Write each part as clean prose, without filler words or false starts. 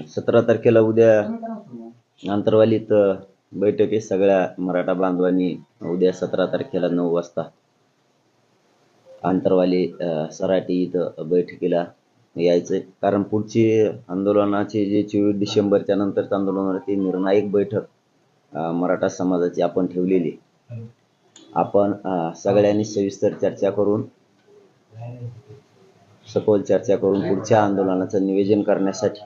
17 तारखेला उद्या आंतरवालीत बैठक आहे. सगळ्या मराठा बांधवांनी उद्या 17 तारखेला 9 वाजता आंतरवाली सराटी इथं बैठकीला यायचंय. कारण पुढची आंदोलनाची जे 24 डिसेंबरच्या नंतरचं आंदोलन होणार ती निर्णायक बैठक मराठा समाजाची आपण ठेवलेली. आपण सगळ्यांनी सविस्तर चर्चा करून सखोल चर्चा करून पुढच्या आंदोलनाचं नियोजन करण्यासाठी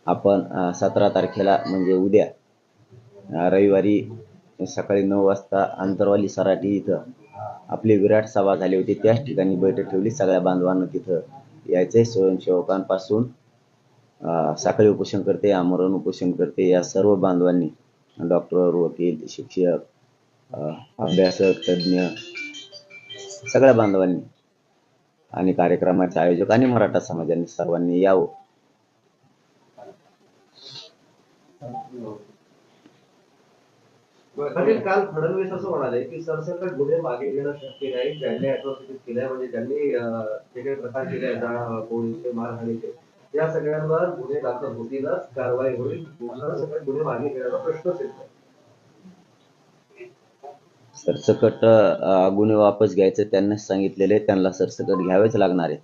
आपण 17 तारखेला म्हणजे उद्या रविवारी सकाळी 9 वाजता आंतरवाली सराटी इथं आपली विराट सभा झाली होती. त्याच ठिकाणी बैठक ठेवली. सगळ्या बांधवांना तिथं यायचंय. स्वयंसेवकांपासून साखळी उपोषण करते, आमरण उपोषण करते, या सर्व बांधवांनी, डॉक्टर, वकील, शिक्षक, अभ्यासक, तज्ज्ञ, सगळ्या बांधवांनी आणि कार्यक्रमाचे आयोजक आणि मराठा समाजाने सर्वांनी यावं. काल फडणवीस असं म्हणाले की सरसकट गुन्हे मागे घेणं शक्य नाही. ज्यांनी अॅट्रॉसिटीज केल्या म्हणजे ज्यांनी जे काही प्रकार केले पोलीस मारहाणीचे या सगळ्यांवर गुन्हे दाखल होतीलच, कारवाई होईल. सरसकट गुन्हे मागे घेण्याचा प्रश्नच येत नाही. सरसकट गुन्हे वापस घ्यायचे त्यांनाच सांगितलेले, त्यांना सरसकट घ्यावेच लागणार आहे.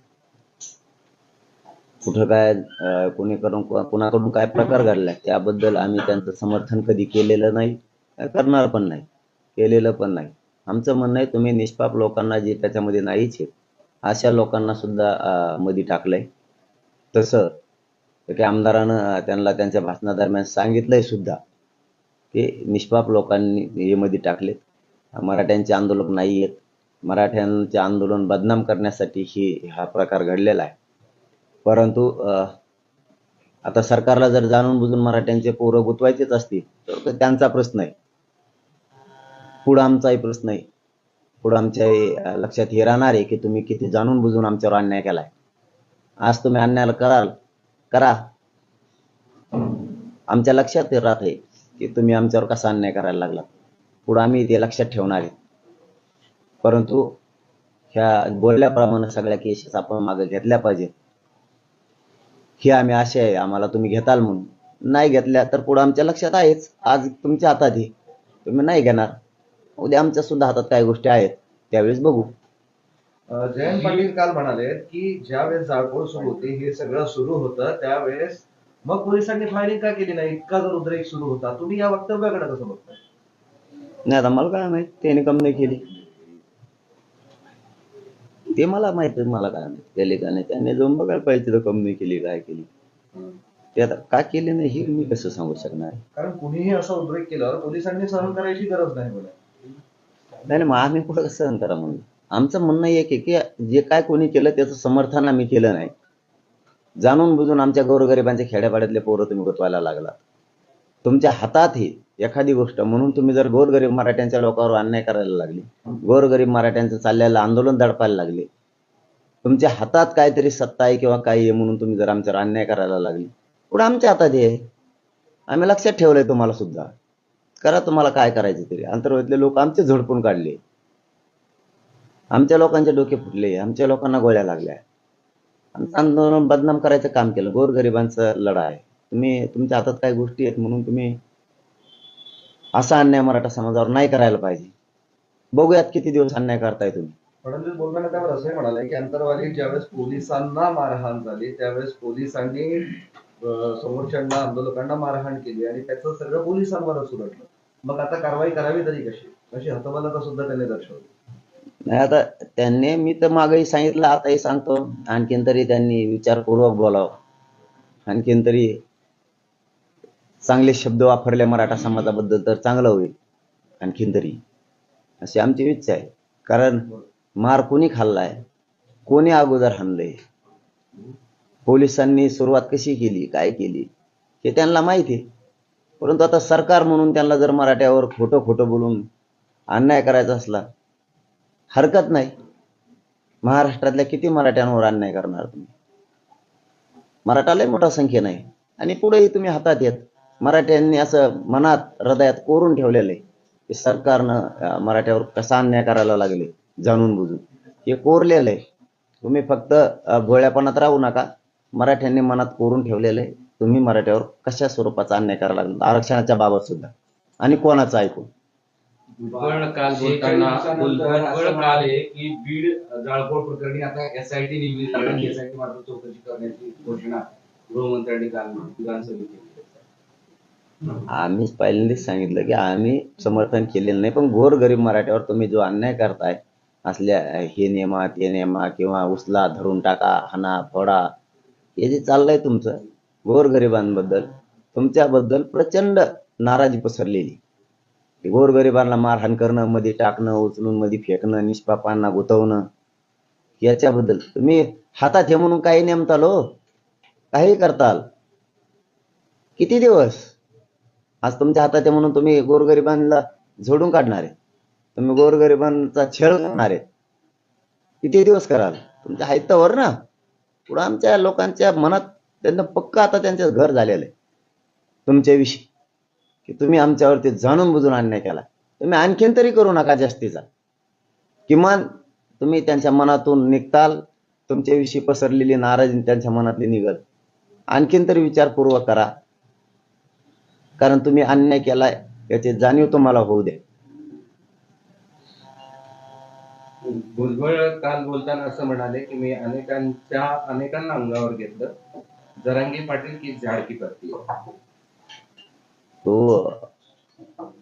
कुठं काय कुणाकडून काय प्रकार घडलाय त्याबद्दल आम्ही त्यांचं समर्थन कधी केलेलं नाही, करणार पण नाही, केलेलं पण नाही. आमचं म्हणणं आहे तुम्ही निष्पाप लोकांना जे त्याच्यामध्ये नाहीच आहेत अशा लोकांना सुद्धा मध्ये टाकलंय. तसं की आमदारानं त्यांना त्यांच्या भाषणादरम्यान सांगितलंय सुद्धा की निष्पाप लोकांनी हे मध्ये टाकले. मराठ्यांचे आंदोलक नाही आहेत, मराठ्यांचे आंदोलन बदनाम करण्यासाठी हा प्रकार घडलेला आहे. परंतु आता सरकारला जर जाणून बुजून मराठ्यांचे पोरं गुतवायचेच असतील तर त्यांचा प्रश्न आहे, पुढं आमचाही प्रश्न आहे. पुढं आमच्या लक्षात हे राहणार आहे की तुम्ही किती जाणून बुजून आमच्यावर अन्याय केलाय. आज तुम्ही अन्यायाला करा, आमच्या लक्षात राहत आहे की तुम्ही आमच्यावर कसा अन्याय करायला लागला. पुढं आम्ही ते लक्षात ठेवणार आहे. परंतु ह्या बोलल्याप्रमाणे सगळ्या केसेस आपण मागे घेतल्या पाहिजे ही आम्ही आशा आहे. आम्हाला तुम्ही घेताल म्हणून, नाही घेतल्या तर पुढे आमच्या लक्षात आहेच. आज तुमच्या हातात आहे, तुम्ही नाही घेणार, उद्या आमच्या सुद्धा हातात काही गोष्टी आहेत, त्यावेळेस बघू. जयंत पाटील काल म्हणाले की ज्यावेळेस जाळपोळ सुरू होती, हे सगळं सुरू होतं त्यावेळेस मग पोलिसांनी फायरिंग का केली नाही? इतका जर उद्रेक सुरू होता, तुम्ही या वक्तव्याकडे कसं बघताय? नाही आता मला काय माहित त्याने कम नाही केली, ते मला माहित आहे. मला काय माहित केले का नाही, त्याने जाऊन बघायला पाहिजे कम नाही केली काय केली. ते आता का केले नाही हे मी कसं सांगू शकणार? कारण कुणीही असा उद्रेक केल्यावर पोलिसांनी सहन करायची गरज नाही बोला. नाही मग आम्ही कुठं सहन करा म्हणून. आमचं म्हणणं एक आहे की जे काय कोणी केलं त्याचं समर्थन आम्ही केलं नाही. जाणून बुजून आमच्या गोरगरिबांच्या खेड्यापाड्यातले पोरं तुम्ही गुतवायला लागला. तुमच्या हातात ही एखादी गोष्ट म्हणून तुम्ही जर गोरगरीब मराठ्यांच्या लोकांवर अन्याय करायला लागले, गोरगरीब मराठ्यांचं चाललेलं आंदोलन दडपायला लागले, तुमच्या हातात काहीतरी सत्ता आहे किंवा काही आहे म्हणून तुम्ही जर आमच्यावर अन्याय करायला लागले, पुढे आमच्या हातात आहे. आम्ही लक्षात ठेवलंय तुम्हाला सुद्धा. करा तुम्हाला काय करायचं तरी. आंतरवालीतले लोक आमचे झोडपून काढले, आमच्या लोकांचे डोके फुटले, आमच्या लोकांना गोळ्या लागल्या. आमचं आंदोलन बदनाम करायचं काम केलं. गोरगरिबांचा लढा आहे. तुम्ही तुमच्या हातात काही गोष्टी आहेत म्हणून तुम्ही असा अन्याय मराठा समाजावर नाही करायला पाहिजे. बघूयात किती दिवस अन्याय करताय तुम्ही. फडणवीस बोलताना त्यावर असंही म्हणाले की अंतरवाली ज्यावेळेस पोलिसांना मारहाण झाली त्यावेळेस पोलिसांनी समोरच्यांना आंदोलकांना मारहाण केली आणि त्याचं सगळं पोलिसांवरच उलटलं. मग आता कारवाई करावी तरी कशी हतबलता सुद्धा त्यांनी दर्शवली. नाही आता त्यांनी, मी तर मागेही सांगितलं आताही सांगतो, आणखीन तरी त्यांनी विचारपूर्वक बोलावं, आणखीन तरी चांगले शब्द वापरले मराठा समाजाबद्दल तर चांगलं होईल. आणखीन तरी अशी आमची इच्छा आहे. कारण मार कोणी खाल्लाय, कोणी अगोदर हाणलंय, पोलिसांनी सुरुवात कशी केली, काय केली हे त्यांना माहिती आहे. परंतु आता सरकार म्हणून त्यांना जर मराठ्यावर खोटं बोलून अन्याय करायचा असला हरकत नाही. महाराष्ट्रातल्या किती मराठ्यांवर अन्याय करणार तुम्ही? मराठा लय मोठा संख्येने आहे आणि पुढेही तुम्ही हातात येत. मराठ्यांनी असं मनात हृदयात कोरून ठेवलेलं आहे की सरकारनं मराठ्यावर कसा अन्याय करायला लागले जाणून बुजून, हे कोरलेलं आहे. तुम्ही फक्त भोळ्यापणात राहू नका. मराठ्यांनी मनात कोरून ठेवलेलं आहे. तुम्ही मराठ्यावर कशा स्वरूपाचा अन्याय करायला लागला आरक्षणाच्या बाबत सुद्धा, आणि कोणाचं ऐकून. भुजबळ काल बोलताना भुजबळ काल आहे की बीड जाळपोळ प्रकरणी आता एसआयटी नेमली जाणार, एसआयटी मार्फत चौकशी करण्याची घोषणा गृहमंत्र्यांनी काल विधानसभेत केली. आम्हीच पहिल्यांदाच सांगितलं की आम्ही समर्थन केलेलं नाही, पण गोरगरीब मराठ्यावर तुम्ही जो अन्याय करताय असल्या हे नेमा ते नेमा किंवा उचला धरून टाका हाना फोडा, हे जे चाललंय तुमचं गोरगरिबांबद्दल, तुमच्याबद्दल प्रचंड नाराजी पसरलेली. गोरगरिबांना मारहाण करणं, मध्ये टाकणं, उचलून मध्ये फेकणं, निष्पापांना गुतवणं, याच्याबद्दल तुम्ही हातात हे म्हणून काही नेमताल हो, काही करताल. किती दिवस आज तुमच्या हातात आहे म्हणून तुम्ही गोरगरिबांना झोडून काढणार आहे, तुम्ही गोरगरिबांचा छळ करणार आहे. किती दिवस कराल? तुमच्या हायतावर ना. पुढे आमच्या लोकांच्या मनात त्यांना पक्क आता त्यांचं घर झालेलं आहे तुमच्याविषयी, की तुम्ही आमच्यावरती जाणून बुजून अन्याय केला. तुम्ही आणखीन तरी करू नका जास्तीचा. किमान तुम्ही त्यांच्या मनातून निघताल, तुमच्याविषयी पसरलेली नाराजी त्यांच्या मनातली निघल. आणखीन तरी विचारपूर्वक करा, कारण तुम्ही अन्याय केलाय याची जाणीव तुम्हाला होऊ दे. भुजबळ काल बोलताना असं म्हणाले की मी अनेकांना अंगावर घेतलं, जरांगे पाटील की झाड की पत्ती. तो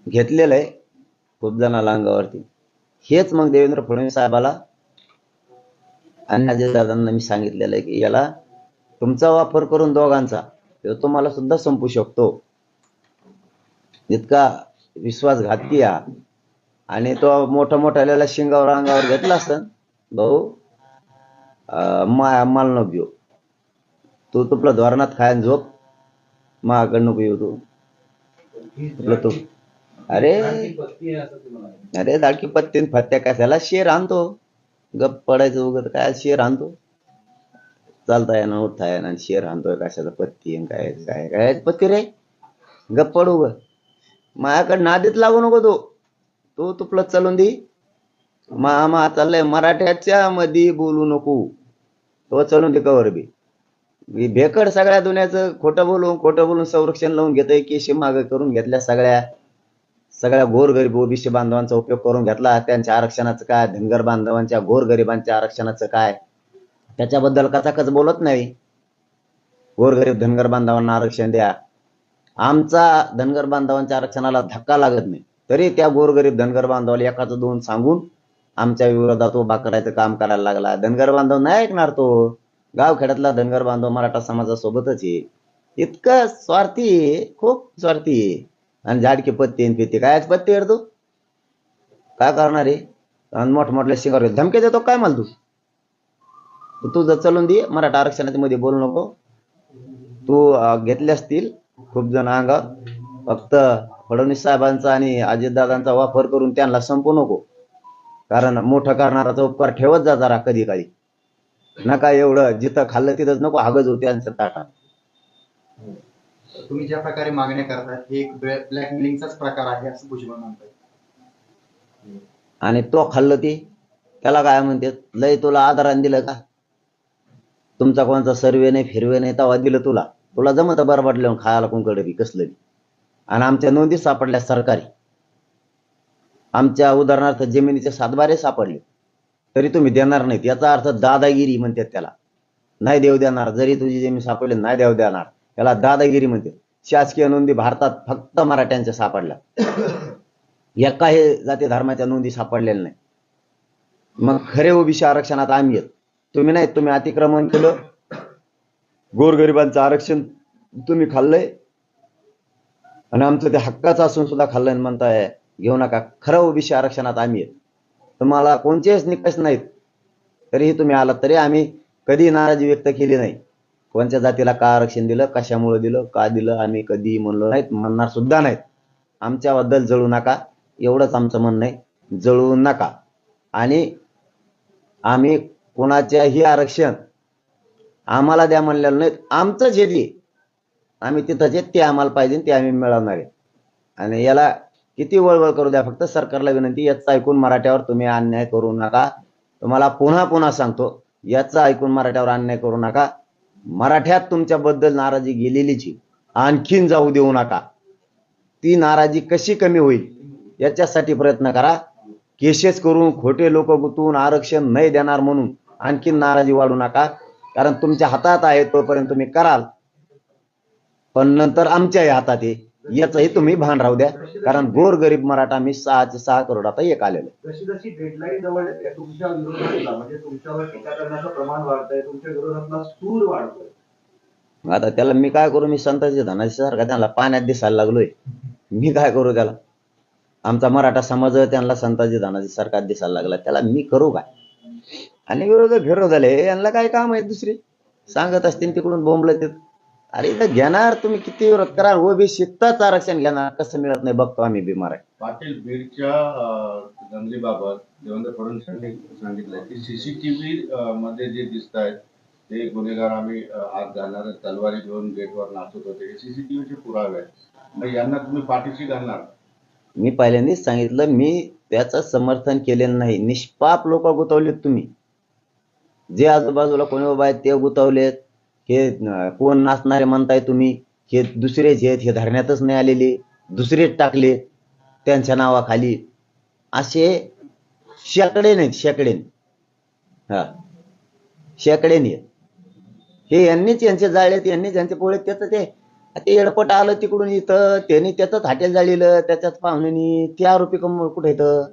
घेतलेला आहे खूप जणांना अंगावरती. हेच मग देवेंद्र फडणवीस साहेबाला आणि अजय दादांना मी सांगितलेलं आहे की याला तुमचा वापर करून दोघांचा तो तुम्हाला सुद्धा संपू शकतो. इतका विश्वासघाती हा. आणि तो मोठ्याला शिंगावर अंगावर घेतला असतं, भाऊ माल नको घेऊ, तू तुपला धोरणात खायन झोप, माझ्याकडे नको येऊ तू तू. अरे दाडकी पत्ती फत्त्या कशाला शेर आणतो, गप पडायचं उगत काय शेर आणतो, चालता येणं उठता येणं आणि शेर आणतोय कशाला पत्ती काय काय काय पत्ती रे, गप पडू ग. माझ्याकडे नादीत लागू नको तू तुपलं चालून दे. मामा चाललंय मराठ्याच्या मध्ये बोलू नको, तो चालून दे कवर बी भेकड सगळ्या दुनियाचं खोटं बोलून संरक्षण लावून घेतोय. केशी माग करून घेतल्या सगळ्या गोरगरीब ओबीसी बांधवांचा उपयोग करून घेतला. त्यांच्या आरक्षणाचं काय, धनगर बांधवांच्या गोरगरिबांच्या आरक्षणाचं काय, त्याच्याबद्दल कचाकच बोलत नाही. गोरगरीब धनगर बांधवांना आरक्षण द्या. आमचा धनगर बांधवांच्या आरक्षणाला धक्का लागत नाही, तरी त्या गोरगरीब धनगर बांधवाला एकाचं दोन सांगून आमच्या विरोधात उभा करायचं काम करायला लागला. धनगर बांधव नाही ऐकणार. तो गावखेड्यातला धनगर बांधव मराठा समाजासोबतच आहे. इतकं स्वार्थी आहे, खूप स्वार्थी आहे. आणि झाडकी पत्ती काय पत्ती तू काय करणार आहे? आणि मोठमोठल्या शिंगावर धमके देतो काय मला तू जर चलून दे. मराठा आरक्षणाच्या मध्ये बोलू नको. तू घेतले असतील खूप जण अंगावर, फक्त फडणवीस साहेबांचा आणि अजितदादांचा वापर करून त्यांना संपू नको, कारण मोठं करणाराचा उपकार ठेवत जा जरा कधी काळी. नका एवढं जिथं खाल्लं तिथंच नको हागज होते त्यांचं ताटा. तुम्ही ज्या प्रकारे मागण्या करतात हे एक ब्लॅकमेलिंगचाच प्रकार आहे असं भुजबळ म्हणतात. आणि तो खाल्लं ती त्याला काय म्हणते, लय तुला आदराने दिलं का? तुमचा कोणता सर्वे नाही फिरवे नाही तेव्हा दिलं तुला जमत बरबाटलं खायला कोणकडे बी कसलं बी. आणि आमच्या नोंदी सापडल्या सरकारी, आमच्या उदाहरणार्थ जमिनीचे सातबारे सापडले, तरी तुम्ही देणार नाहीत. याचा अर्थ दादागिरी म्हणतात त्याला. नाही देव देणार, जरी तुझी जमीन सापडली नाही देव देणार, त्याला दादागिरी म्हणते. शासकीय नोंदी भारतात फक्त मराठ्यांच्या सापडल्या, एका हे जाती धर्माच्या नोंदी सापडलेल्या नाही. मग खरे ओबीसी आरक्षणात आम्ही येत, तुम्ही नाही. तुम्ही अतिक्रमण केलं, गोरगरिबांचं आरक्षण तुम्ही खाल्लंय, आणि आमचं ते हक्काचं असून सुद्धा खाल्लंय म्हणताय घेऊ नका. खरं ओबीसी आरक्षणात आम्ही येत, तुम्हाला कोणतेच निकष नाहीत, तरीही तुम्ही आलात. तरी आम्ही कधी नाराजी व्यक्त केली नाही. कोणत्या जातीला का आरक्षण दिलं, कशामुळे दिलं, का दिलं, आम्ही कधी म्हणलो नाहीत, म्हणणार सुद्धा नाहीत. आमच्याबद्दल जळू नका, एवढंच आमचं म्हणणं आहे. जळू नका. आणि आम्ही कोणाच्याही आरक्षण आम्हाला द्या म्हणलेलं नाहीत. आमचं जे दे आम्ही तिथं जे ते आम्हाला पाहिजे ते आम्ही मिळवणार आहे. आणि याला किती वळवळ करू द्या, फक्त सरकारला विनंती, याचं ऐकून मराठ्यावर तुम्ही अन्याय करू नका. तुम्हाला पुन्हा सांगतो, याचं ऐकून मराठ्यावर अन्याय करू नका. मराठ्यात तुमच्याबद्दल नाराजी गेलेलीच आहे. आणखीन जाऊ देऊ नका. ती नाराजी कशी कमी होईल याच्यासाठी प्रयत्न करा. केसेस करून खोटे लोक गुंतवून आरक्षण नाही देणार म्हणून आणखीन नाराजी वाढू नका. कारण तुमच्या हातात आहे तोपर्यंत तुम्ही कराल, पण नंतर आमच्याही हातात आहे याचंही तुम्ही भान राहू द्या. कारण गोरगरीब मराठा मी 6 करोड आता एक आलेलं. जशी जशी डेडलाईन जवळ येते तुमच्या विरोधातला म्हणजे तुमच्यावर टीका करण्याचं प्रमाण वाढतंय, तुमच्या विरोधातला सूर वाढतोय. आता त्याला मी काय करू? मी संताजी धनाजी सारखा त्यांना पाण्यात दिसायला लागलोय. मी काय करू त्याला? आमचा मराठा समाज त्यांना संताजी धनाजी सारखा दिसायला लागला, त्याला मी करू काय? आणि विरोध झाले, यांना काय काम आहे दुसरी? सांगत असतील तिकडून बोंबलं ते. अरे इथं घेणार तुम्ही किती विरोध करा, ओबीसीतच आरक्षण घेणार, कसं मिळत नाही बघतो आम्ही. बिमार आहे. पाटील, बीडच्या दंगलीबाबत देवेंद्र फडणवीस यांनी सांगितलंय की सीसीटीव्ही मध्ये जे दिसत आहेत ते गुन्हेगार आम्ही आत घालणार, तलवारी घेऊन गेटवर नाचत होते, हे सीसीटीव्हीचे पुरावे आहेत. मग यांना तुम्ही पाठीशी घालणार? मी पहिल्यांदाच सांगितलं, मी त्याचं समर्थन केलेलं नाही. निष्पाप लोक गुतवलेत तुम्ही. जे आजूबाजूला कोणी उभा आहेत ते गुतवलेत. हे कोण नाचणारे म्हणताय तुम्ही, हे दुसरेच आहेत, हे धरण्यातच नाही आलेले, दुसरेच टाकले त्यांच्या नावाखाली. असे शेकडे नाहीत, शेकडे. हा, शेकडे नाहीत. हे यांनीच यांचे जाळलेत, यांनीच यांचे पोळेत. त्याचं ते एडपट आलं तिकडून इथं, त्यांनी त्याच हॉटेल जाळलेलं, त्याच्याच पाहुण्यानी. ते आरोपी कुठे येतं?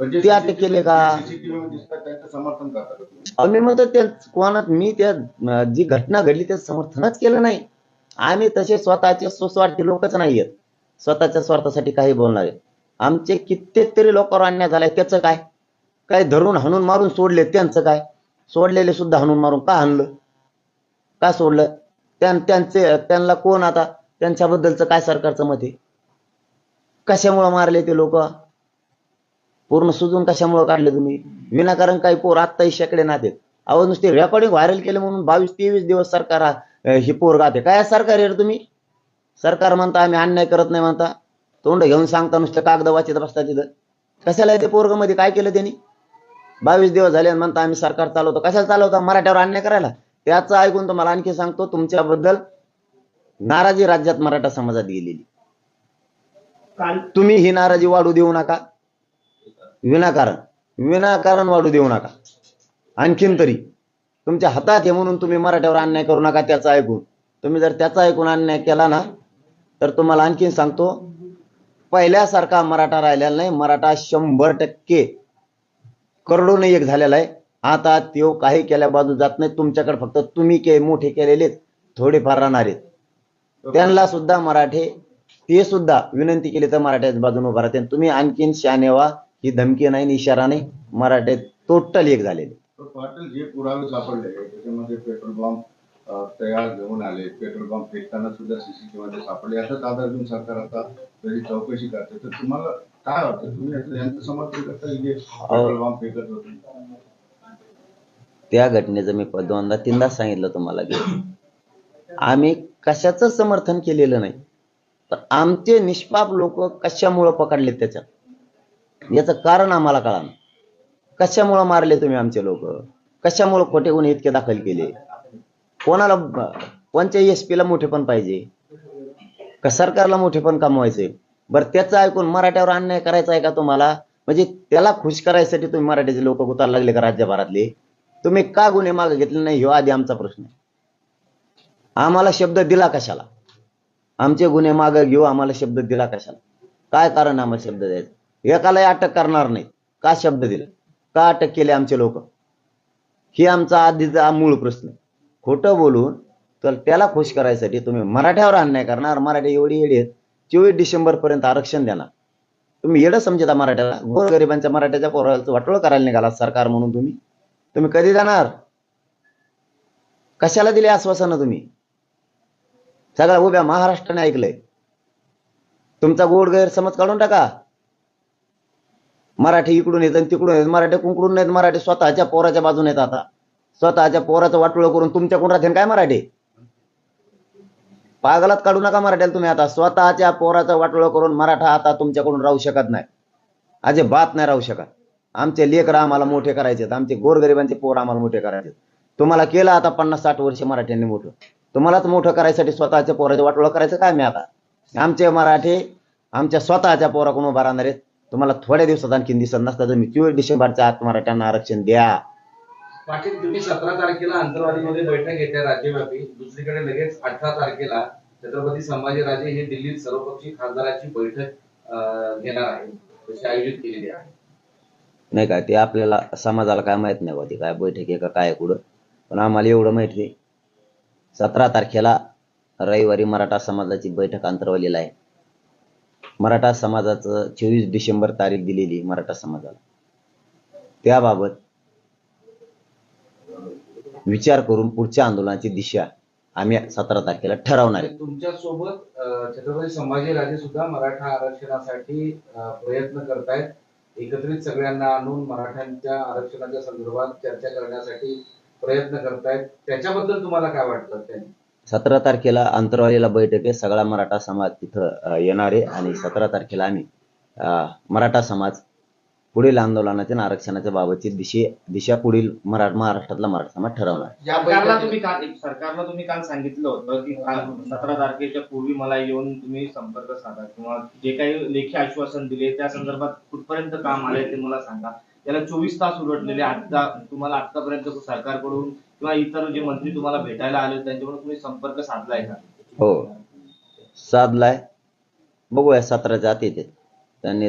ते अटक केले का? सीसीटीव्ही दिसतात त्यांचं समर्थन करतात? आम्ही म्हणतो मी त्या जी घटना घडली त्याचं समर्थनच केलं नाही. आम्ही तसे स्वतःचे सुस्वार्थी लोकच नाहीयेत, स्वतःच्या स्वार्थासाठी काही बोलणारे. आमचे कित्येक तरी लोकांवर अन्याय झालाय, त्याचं काय? काय धरून हाणून मारून सोडले, त्यांचं काय? सोडलेले सुद्धा हाणून मारून का हाणलं, का सोडलं? त्यांना कोण आता त्यांच्याबद्दलचं काय सरकारचं मत आहे? कशामुळं मारले ते लोक? पूर्ण सुजून कशामुळे काढले तुम्ही? विनाकारण काही पोर आत्ताही शेकडे नातेत. अहो नुसते रेकॉर्डिंग व्हायरल केले म्हणून 22-23 दिवस सरकार ही पोर गाते. काय सरकार आहे तुम्ही? सरकार म्हणता आम्ही अन्याय करत नाही म्हणता, तोंड घेऊन सांगता, नुसतं कागद वाचत बसता तिथं. कशाला ते पोरग मध्ये काय केलं त्यांनी? 22 दिवस झाले म्हणता आम्ही सरकार चालवतो. कशाला चालवता? मराठ्यावर अन्याय करायला. त्याचं ऐकून तुम्हाला आणखी सांगतो, तुमच्याबद्दल नाराजी राज्यात मराठा समाजात गेलेली. तुम्ही ही नाराजी वाढू देऊ नका. विनाकारण वाढू देऊ नका. आणखीन तरी तुमच्या हातात आहे म्हणून तुम्ही मराठ्यावर अन्याय करू नका. त्याचं ऐकून तुम्ही जर त्याचा ऐकून अन्याय केला ना, तर तुम्हाला आणखीन सांगतो, पहिल्यासारखा मराठा राहिलेला नाही. मराठा 100% करोडोने एक झालेला आहे. आता तो काही केल्या बाजू जात नाही. तुमच्याकडे फक्त तुम्ही मोठे केलेले थोडेफार राहणार आहेत. त्यांना सुद्धा मराठे ते सुद्धा विनंती केली तर मराठ्याच्या बाजूने उभा राहते. तुम्ही आणखीन शाने व्हा. ही धमकी नाही, इशारा नाही. मराठे टोटल एक झालेले. पाटील, जे पुरावे सापडले त्याच्यामध्ये पेट्रोल बॉम्ब तयार घेऊन आले, पेट्रोल बॉम्ब फेकताना सुद्धा सीसीटीव्ही मध्ये सापडले, याचाच आधार घेऊन सरकार आता त्याची चौकशी करते. तर तुम्हाला काय वाटतं? तुम्ही यांचं समर्थन करता की जे पेट्रोल बॉम्ब फेकत होते? त्या घटनेचं मी 2दा-3दा सांगितलं तुम्हाला की आम्ही कशाचं समर्थन केलेलं नाही. तर आमचे निष्पाप लोक कशामुळं पकडले त्याच्यात याचं कारण आम्हाला कळा. कशामुळं मारले तुम्ही आमचे लोक? कशामुळं खोटे गुन्हे इतके दाखल केले? कोणाला, कोणत्या एसपीला मोठेपण पाहिजे का सरकारला मोठेपण कमवायचे? बरं, त्याचं ऐकून मराठ्यावर अन्याय करायचा आहे का तुम्हाला? म्हणजे त्याला खुश करायसाठी तुम्ही मराठ्याचे लोक उतार लागले का राज्यभरातले? तुम्ही का गुन्हे मागे घेतले नाही ह्यो आधी आमचा प्रश्न आहे. आम्हाला शब्द दिला कशाला? आमचे गुन्हे मागे घेऊ, आम्हाला शब्द दिला कशाला? काय कारण आम्हाला शब्द द्यायचा? एकालाही अटक करणार नाही का शब्द दिला? का अटक केले आमचे लोक? ही आमचा आधीचा मूळ प्रश्न. खोटं बोलून तर त्याला खुश करायसाठी तुम्ही मराठ्यावर अन्याय करणार. मराठी एवढी येडी आहेत, 24 डिसेंबर पर्यंत आरक्षण देणार. तुम्ही येडं समजता मराठ्याला? गोरगरिबांच्या मराठ्याच्या पोराचं वाटोळं करायला निघाला सरकार म्हणून तुम्ही कधी जाणार? कशाला दिले आश्वासनं तुम्ही? सगळ्या उभ्या महाराष्ट्राने ऐकलंय. तुमचा गोड गैरसमज काढून टाका. मराठी इकडून येत आणि तिकडून येत, मराठी कुंकडून नाहीत. मराठी स्वतःच्या पोराच्या बाजूने येत. आता स्वतःच्या पोराचं वाटोळं करून तुमच्याकडून राहते काय मराठी? पागलात काढू नका मराठ्याला तुम्ही. आता स्वतःच्या पोराचं वाटोळं करून मराठा आता तुमच्याकडून राहू शकत नाही, अजिबात नाही राहू शकत. आमचे लेकरं आम्हाला मोठे करायचे, आमचे गोरगरिबांचे पोर आम्हाला मोठे करायचे. तुम्हाला केलं आता 50-60 वर्ष मराठ्यांनी मोठं, तुम्हालाच मोठं करायसाठी स्वतःच्या पोराचं वाटोळं करायचं काय मी आता? आमचे मराठी आमच्या स्वतःच्या पोराकडून उभा राहणार आहेत. तुम्हाला थोड्या दिवसात आणखीन दिसत नसतं तर मी 24 डिसेंबरच्या आत मराठ्यांना आरक्षण द्या. पाटील, तुम्ही 17 तारखेला अंतरवालीमध्ये बैठक घेताय राज्यव्यापी, दुसरीकडे लगेच 18 तारखेला छत्रपती संभाजीराजे हे दिल्लीत सर्वपक्षीय खासदाराची बैठक घेणार आहे, तशी आयोजित केलेली आहे. नाही काय ते आपल्याला समाजाला काय माहित नाही होती काय बैठक आहे का काय कुठं, पण आम्हाला एवढं माहिती आहे 17 तारखेला रविवारी मराठा समाजाची बैठक अंतरवालीला आहे. मराठा समाजाचं 24 डिसेंबर तारीख दिलेली मराठा समाजाला. त्याबाबत विचार करून पुढच्या आंदोलनाची दिशा आम्ही 17 तारखेला ठरवणार आहे. तुमच्या सोबत छत्रपती संभाजीराजे सुद्धा मराठा आरक्षणासाठी प्रयत्न करतायत. एकत्रित सगळ्यांना आणून मराठ्यांच्या आरक्षणाच्या संदर्भात चर्चा करण्यासाठी प्रयत्न करतायत. त्याच्याबद्दल तुम्हाला काय वाटतं? 17 तारखेला अंतरवालीला बैठक आहे, सगळा मराठा समाज तिथं येणार आहे आणि 17 तारखेला आम्ही मराठा समाज पुढील आंदोलनाच्या आणि आरक्षणाच्या बाबतची दिशा पुढील महाराष्ट्रातला मराठा समाज ठरवणार. सरकारला तुम्ही काल सांगितलं होतं की 17 तारखेच्या पूर्वी मला येऊन तुम्ही संपर्क साधा किंवा जे काही लेखी आश्वासन दिले त्या संदर्भात कुठपर्यंत काम आलंय ते मला सांगा. त्याला 24 तास उलटलेले. तुम्हाला आतापर्यंत सरकारकडून किंवा इतर जे मंत्री तुम्हाला भेटायला आले त्यांच्याकडून तुम्ही संपर्क साधलाय का? हो, साधलाय. बघूया 17च्या आत येते. त्यांनी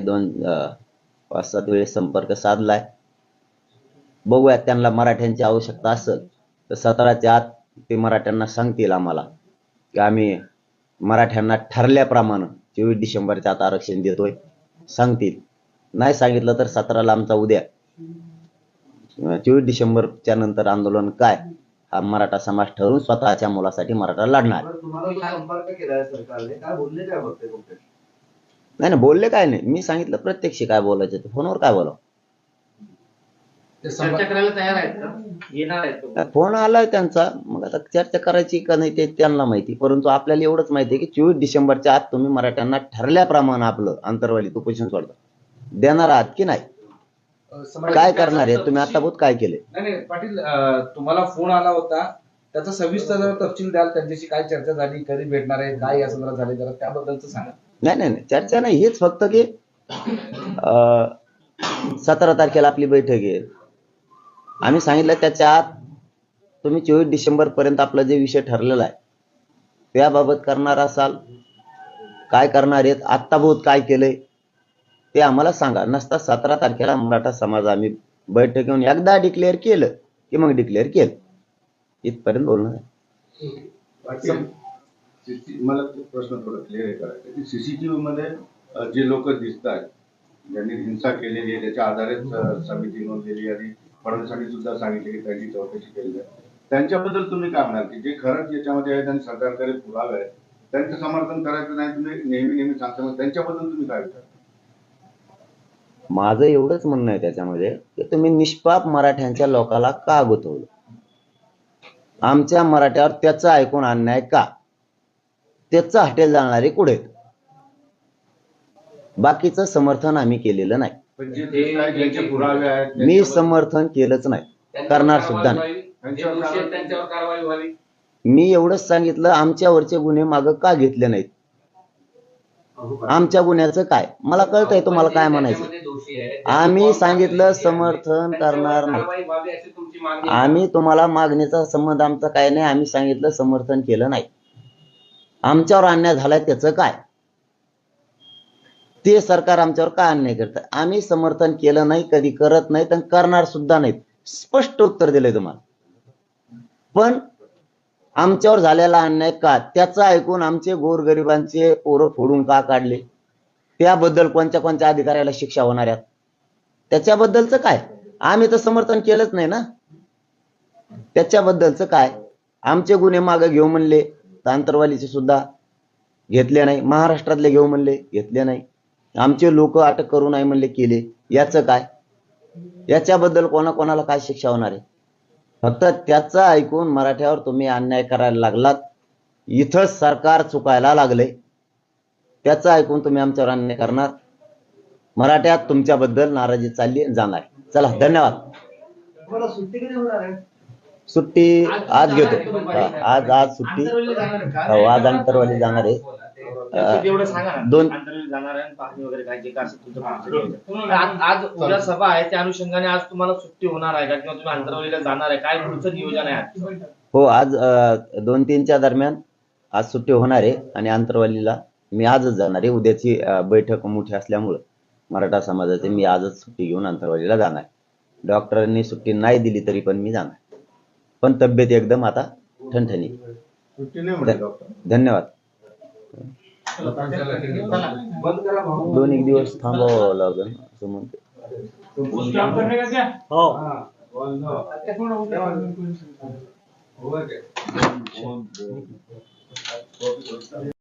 5-7 वेळेस संपर्क साधलाय. बघूया, त्यांना मराठ्यांची आवश्यकता असेल तर 17च्या आत ते मराठ्यांना सांगतील आम्हाला की आम्ही मराठ्यांना ठरल्याप्रमाणे 24 डिसेंबरच्या आत आरक्षण देतोय, सांगतील. नाही सांगितलं तर 17ला आमचा उद्या 24 डिसेंबरच्या नंतर आंदोलन काय हा मराठा समाज ठरवून स्वतःच्या मुलासाठी मराठा लढणार. तुम्हाला जो संपर्क केलाय सरकारने, काय बोलले काय बघते तुमचे? नाही बोलले काय नाही, मी सांगितलं प्रत्यक्ष काय बोलायचं ते फोनवर काय बोलावं. चर्चा करायला तयार आहेत का? येणार आहेत? फोन आलाय त्यांचा, मग आता चर्चा करायची का नाही ते त्यांना माहिती. परंतु आपल्याला एवढंच माहिती आहे की 24 डिसेंबरच्या आत तुम्ही मराठ्यांना ठरल्याप्रमाणे आपलं अंतरवाली उपोषण सोडता देणार आहात की नाही, काय करणार आहे तुम्ही, आताभूत काय केले? नाही पाटील, तुम्हाला फोन आला होता, त्याचा सविस्तर तपशील द्याल. त्यांच्याशी काय चर्चा झाली, कधी भेटणार आहे, काय या संदर्भात झाले, जरा त्याबद्दलच सांगा. नाही चर्चा नाही, हेच फक्त की 17 तारखेला आपली बैठक आहे. आम्ही सांगितलं त्याच्या आत तुम्ही 24 डिसेंबर पर्यंत आपला जे विषय ठरलेला आहे त्याबाबत करणार असाल, काय करणार आहेत, आत्ताभूत काय केलंय ते आम्हाला सांगा. नसता 17 तारखेला मराठा समाज आम्ही बैठक घेऊन एकदा डिक्लेअर केलं की मग डिक्लेअर केलं, इथपर्यंत बोलणं आहे. मला प्रश्न थोडा क्लिअर करायचा की सीसीटीव्ही मध्ये जे लोक दिसत आहेत ज्यांनी हिंसा केलेली आहे त्याच्या आधारेच समिती नोंदलेली आणि फडणवीसांनी सुद्धा सांगितले की त्यांची चौकशी केली आहे, त्यांच्याबद्दल तुम्ही काय म्हणाल की जे खरंच याच्यामध्ये आहेत आणि सरकारकडे पुरावे आहेत त्यांचं समर्थन करायचं नाही, तुम्ही नेहमी सांगता, मग त्यांच्याबद्दल तुम्ही काय विचार? माझं एवढंच म्हणणं आहे त्याच्यामध्ये की तुम्ही निष्पाप मराठ्यांच्या लोकाला का गुंतवलं, आमच्या मराठ्यावर त्याचं ऐकून अन्याय का, त्याचं हटेल जाणारे कुठे, बाकीचं समर्थन आम्ही केलेलं नाही. ज्यांचे पुरावे आहेत मी समर्थन केलंच नाही, करणार सुद्धा नाही. त्यांच्यावर कारवाई व्हावी. मी एवढंच सांगितलं आमच्यावरचे गुन्हे मागं का घेतले नाहीत, आमच्या गुन्ह्याचं काय, मला कळतंय तुम्हाला काय म्हणायचं. आम्ही सांगितलं समर्थन करणार नाही, आम्ही तुम्हाला मागणीचा संबंध आमचा काय नाही, आम्ही सांगितलं समर्थन केलं नाही. आमच्यावर अन्याय झालाय त्याचं काय, ते सरकार आमच्यावर काय अन्याय करतं, आम्ही समर्थन केलं नाही, कधी करत नाही, तर करणार सुद्धा नाहीत. स्पष्ट उत्तर दिलंय तुम्हाला. पण आमच्यावर झालेला अन्याय का त्याचं ऐकून आमचे गोरगरिबांचे पोरं फोडून का काढले, त्याबद्दल कोणत्या अधिकाऱ्याला शिक्षा होणार आहेत, त्याच्याबद्दलचं काय, आम्ही तर समर्थन केलंच नाही ना. त्याच्याबद्दलचं काय, आमचे गुन्हे मागे घेऊ म्हणले तर अंतरवालीचे सुद्धा घेतले नाही, महाराष्ट्रातले घेऊ म्हणले घेतले नाही, आमचे लोक अटक करू नाही म्हणले केले, याचं काय, याच्याबद्दल कोणाला काय शिक्षा होणार आहे. फक्त त्याचं ऐकून मराठ्यावर तुम्ही अन्याय करायला लागलात, इथं सरकार चुकायला लागले, त्याचं ऐकून तुम्ही आमच्यावर अन्याय करणार, मराठ्यात तुमच्याबद्दल नाराजी चालली जाणार. चला धन्यवाद. तुम्हाला सुट्टी कधी होणार आहे? सुट्टी आज घेतो. आज सुट्टी. हो, आज अंतरवाली जाणार आहे. तेवढं सांगा ना. दोन- आंतरवाली जाणार आहे आणि पाहणी वगैरे काय जे काय असेल तुमचं पुढचं नियोजन. आज उद्या सभा आहे त्या अनुषंगाने आज तुम्हाला सुट्टी होणार आहे का किंवा तुम्ही आंतरवालीला जाणार आहे, काय पुढचं नियोजन आहे आज? हो, आज 2-3च्या दरम्यान आज सुट्टी होणार आहे आणि आंतरवालीला मी आजच जाणार आहे. उद्याची बैठक मोठी असल्यामुळं मराठा समाजाचे मी आजच सुट्टी घेऊन आंतरवालीला जाणार. डॉक्टरांनी सुट्टी नाही दिली तरी पण मी जाणार. पण तब्येत एकदम आता ठणठणी. सुट्टी नाही म्हणले डॉक्टर. धन्यवाद. बंद करा भाऊ. 2-1 दिवस थांबावं लागेल असं म्हणते. हो.